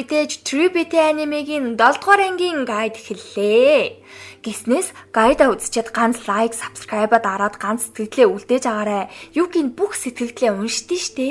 мэдээж True Beauty анимегийн 7 дугаар ангийн гайд эхэллээ. Гиснээс гайдаа үзчихэд ганц лайк, subscribe дараад ганц сэтгэлдээ үлдээж агаарай. Юугийн бүх сэтгэлдээ уншдээ штэ.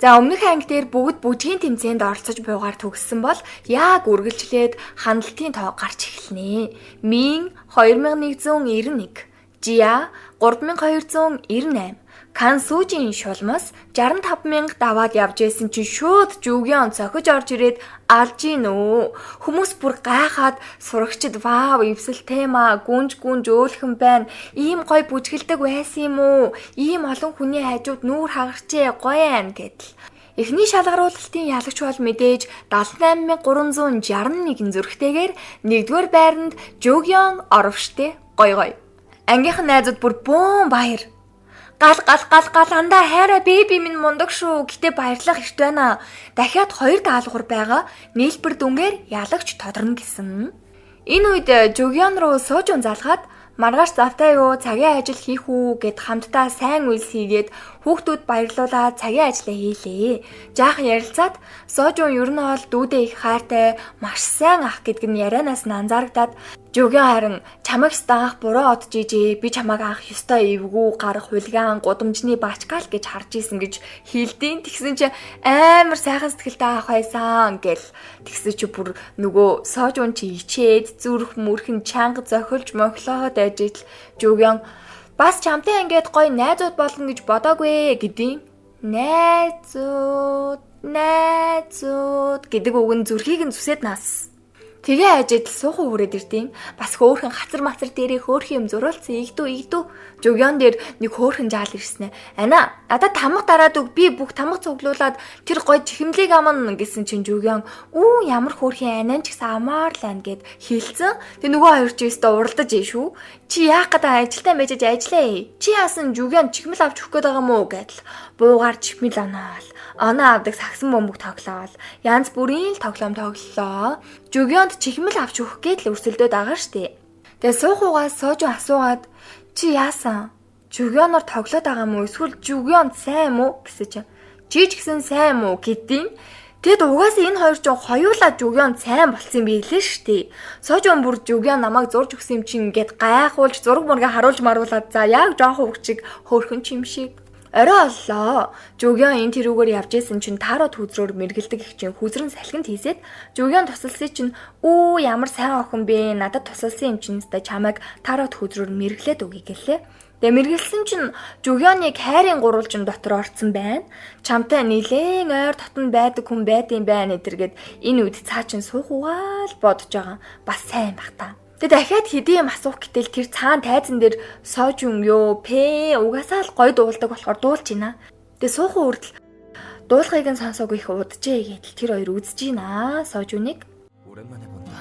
За өмнөх анги дээр бүгд бүжгийн тэмцээнд оролцож буйгаар төгссөн бол яг үргэлжлээд хандлтын тоо гарч эхэлнэ. Мин 2191, Жиа 3298, Кансужийн шулмас 65000 даваад явж исэн чинь шууд Жүгион цохиж орж ирээд алж гинөө. Хүмүүс бүр гайхаад сурагчид вау эвсэл тема гүнж өөлхөн байна. Ийм гой бүжгэлдэг байсан юм уу? Ийм олон хүний хажууд нүүр хагарчээ гоё ан гэдэл. Эхний шалгаруулалтын ялагч бол мэдээж 78361 зүрхтэйгээр 1-р байранд Жүгион орвштэй гоё. Ангийнхан найзууд бүр бөөн баяр. Гал андаа хайраа беби минь мундаг шүү. Гэтэ баярлах эрт байна. Дахиад 2 даалгавар байгаа. Нийлбэр дүнгээр ялагч тодорно гэсэн. Энэ үед Жүгион руу сууж унзаалгаад маргааш завтай юу цагийн ажил хийх үү гэд хамтдаа сайн үйлс хийгээд хүүхдүүд баярлуулаад цагийн ажлаа хийлээ. Жаахан ярилцаад Сожун ер нь бол дүүдээ их хайртай, маш сайн ах гэдг нь ярианаас нь анзаарагдаад Жүгион харин чамайг стаах буруу одж ижээ, би чамайг аах ёстой эвгүй гарах хулиган гудамжны бачкал гэж харж исэн гэж хэлдээн. Тэгсэн чи амар сайхан сэтгэлтэй аах байсан гэл. Тэгсэн чи бүр нөгөө Сожун чи ичээд зүрх мөрхөн чанга зохилж моглоод ажил Жүгион бас чамтай ингээд гоё найзууд болно гэж бодоогүй гэдیں۔ Найзууд гэдэг үг нь зүрхийг нь зүсээд нас. Тэгээ ажид суухан хүрээд ирдэм. Бас хөөхөн хацар мацар дээрээ хөөх юм зурулсан игдүү. Жүгион дээр нэг хөөхөн жаал ирснэ. Ана, надад тамга дараад өг би бүх тамга цуглуулад тэр гоё чихэмлийг аман гэсэн чинь Жүгион ямар хөөрхийн анаа ч гэсэн амаар л ан гэд хэлсэн. Тэг нөгөө хоёр ч өстө уралдаж шүү. Чи яах гэдэг ажилтаа мэжэж ажиллаа. Чи яасан Жүгион чихмэл авч өгөх гээд байгаа мó гэдэл. Буугаар чихмэл оноол. Оноо авдаг сагсан бөмбөг тоглоол. Янз бүрийн л тоглоом тоглолоо. Жүгионд чихмэл авч өгөх гээд л өрсөлдөөд байгаа штэ. Тэгээ суухугаас Сожун асуугаад чи яасан? Жүгионоор тоглоод байгаа мó эсвэл Жүгионд сайн мó гэсэн чинь чи ч гэсэн сайн мó гэдیں۔ Тэгэд угаасаа энэ хоёр ч хоёулаа Жүгион сайн болсон юм билээ штэ. Сожун бүр Жүгион намайг зурж өгсөн юм чинь ингээд гайхуулж зураг мургаа харуулж маруулаад за яг жоохон хөвчиг хөөрхөн ч юм шиг. Орой оллоо. Жүгион энэ тэрүүгээр явж исэн чинь Тарот хүзрөөр мэргэлдэг их чинь хүзрэн салхинд хийсэд Жүгион тусалсан чинь ямар сайн охин бэ? Надад тусалсан юм чинь өстой чамайг Тарот хүзрөөр мэргэлээд өгье гэлээ. Тэгээ мэргэлсэн чинь Жүгионыг хайрын гурвалжин дотор орцсон байна. Чамтай нилээн ойр татанд байдаг хүн байдсан байна эдэргээд энэ үед цаа чин суух угаал бодож байгаа. Бас сайн бах та. Тэгээ дахиад хэдийн юм асуух гэтэл тэр цаан тайзан дээр Сожун ёо пэ угаасаа л гой дуулдаг болохоор дуулж байна. Тэгээ суухан үрдэл дуулахыг нь сонсоогүй их удажээ гэдэл тэр хоёр үзэж байна Сожуныг. 오랜만에 본다.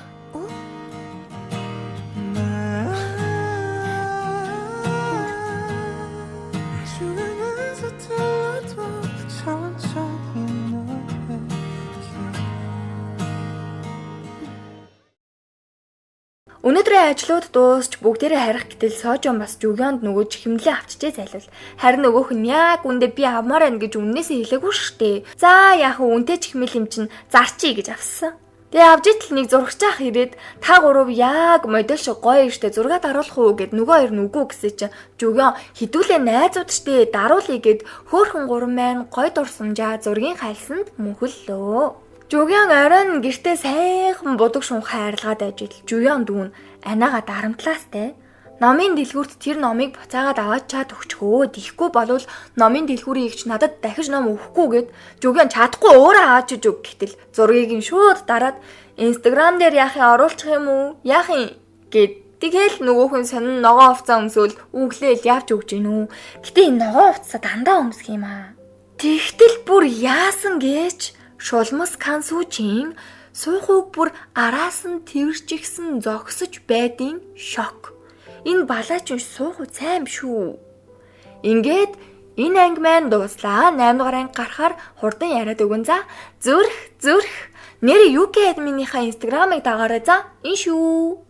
Өнөөдрийн ажлууд дуусч бүгдээрээ харих гэтэл Сожун бас Жүгионд нөгөө чихэмлээ авчижээ зайлвал. Харин нөгөөх нь яг үндэ би авмаар байна гэж үннээсээ хэлээгүй штэ. За яах вэ үнтэй чихмэл юм чинь зарчий гэж авсан. Тэгээ авж итл нэг зурагчаах ирээд та гурав яг модель шиг гоё штэ зураг даруулах уу гэд нөгөө хоёр нь үгүй гэсэн чинь Жүгион хідүүлээ найзууд штэ даруулъя гэд хөөхөн гурван маань гоё дурсамжаа зургийн хайлсанд мөнхөллөө. Жүгион оройн гэртээ сайхан будаг шунхай арилгаад ажил. Жүгион дүүн анаага дарамтлаастай. Номын дэлгүүрт тэр номыг буцаагаад аваад чад өгчхөө. Тийхгүй болвол номын дэлгүүрийн эгч надад дахиж ном өгөхгүй гэд Жүгион чадахгүй өөрөө аваач өг гэтэл зургийг нь шууд дараад Instagram дээр яахын оруулчих юм уу? Яахын гэд тэгэл нөгөөхөн сонин ногоон хувцас өмсөөл үглээл явж өгч гинүү. Гэтэ энэ ногоон хувцас дандаа өмсөх юм аа. Тэгтэл бүр яасан гэж шулмас Кансужийн суухуг бүр араас нь тэрчигсэн зогсож байдгийн шок. Энэ балаач суух сайн шүү. Ингээд энэ анги маань дууслаа. 8 дугаар анги гарахаар хурдан яриад өгөн за. Зүрх. Нэр UK админийхаа инстаграмыг дагаарай за. Энэ шүү.